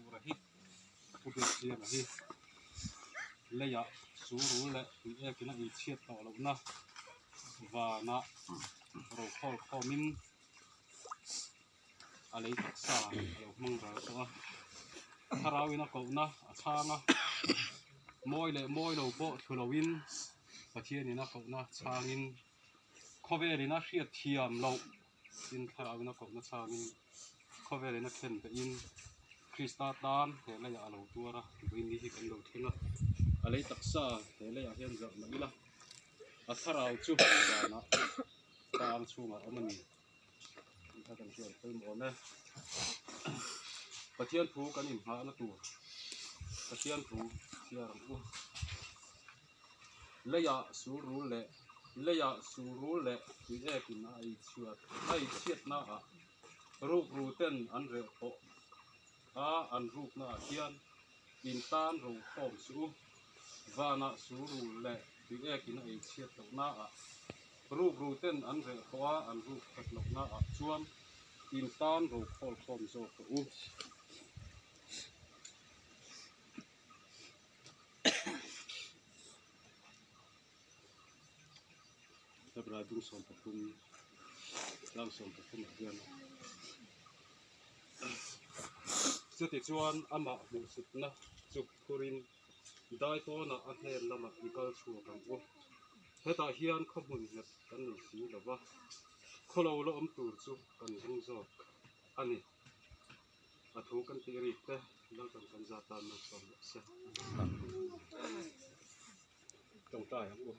sura hi ubek sia hi leya suru le e kina I chiat to lo na và na ro khomin alei taksa alo mang ra so harawina ko na achanga moi lo po thulowin pathian ina ko na changin khovelina hriat thiam lo in harawina ko na changin khovelina khen be in Krista dan he la ya lo tuara wini hi kan lo thenga alei taksa he la ya hian zar na ila a tharaw chu na tang chunga amani ta kan hian poi mo na pathian thu kan in ha na tu pathian thu thiarang u leya suru le ti e kin ai chiat na a ruk ru ten an re po a an ruk na hian in tan ro khom su va na suru le ti e kin ai chiat to na a ruk ru ten an re po a an ruk khat lok na a chuan in tan ro khom zo ko u Sabra dung som patum lang som patum hian chuti chuan ama mu sut na chuk kurin dai to na a hnen lama ikal chu kan u heta hian khamun het kan ni si lova kholo lo om tur chu kan hung zo ani a thu kan ti ri te lo kan za ta na som se tong ta yang u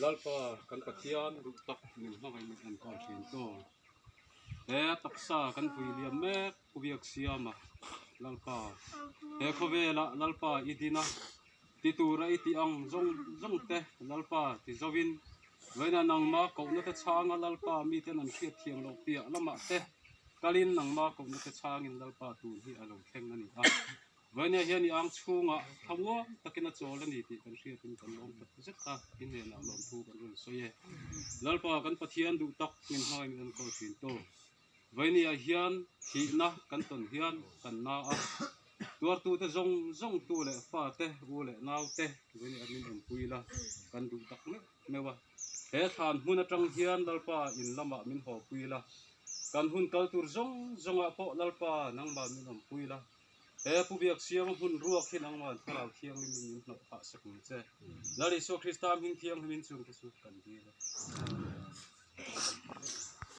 lalpa kan pathian du tak min hmangai min an kal thin to he taksa kan pui liam me kubiak siama lalpa he khovela lalpa idina ti tura iti ang zong te lalpa ti zowin waina nangma ko na te changa lalpa mi ten an khiat thiang lo pia lama te kalin nangma ko na te changin lalpa tu hi alo thleng ani a waina hian I ang chunga thawo takina chol ani ti kan hriat in kan long tak zet ta in he na lom thu kan rul soye lalpa kan pathian du tak min hoi min ko thin to waini a hian thi na kan ton hian kan na a tuar tu te zong tu le fa te u le nau te waini admin on puila kan du tak mewa he than hun atang hian lalpa in lama min ho puila kan hun kal tur zonga po lalpa nangma min on puila he pubiak siam hun ruak hin ang man tharaw thiang min min no pha sak ni che lari so Krista min thiang min chung te su kan di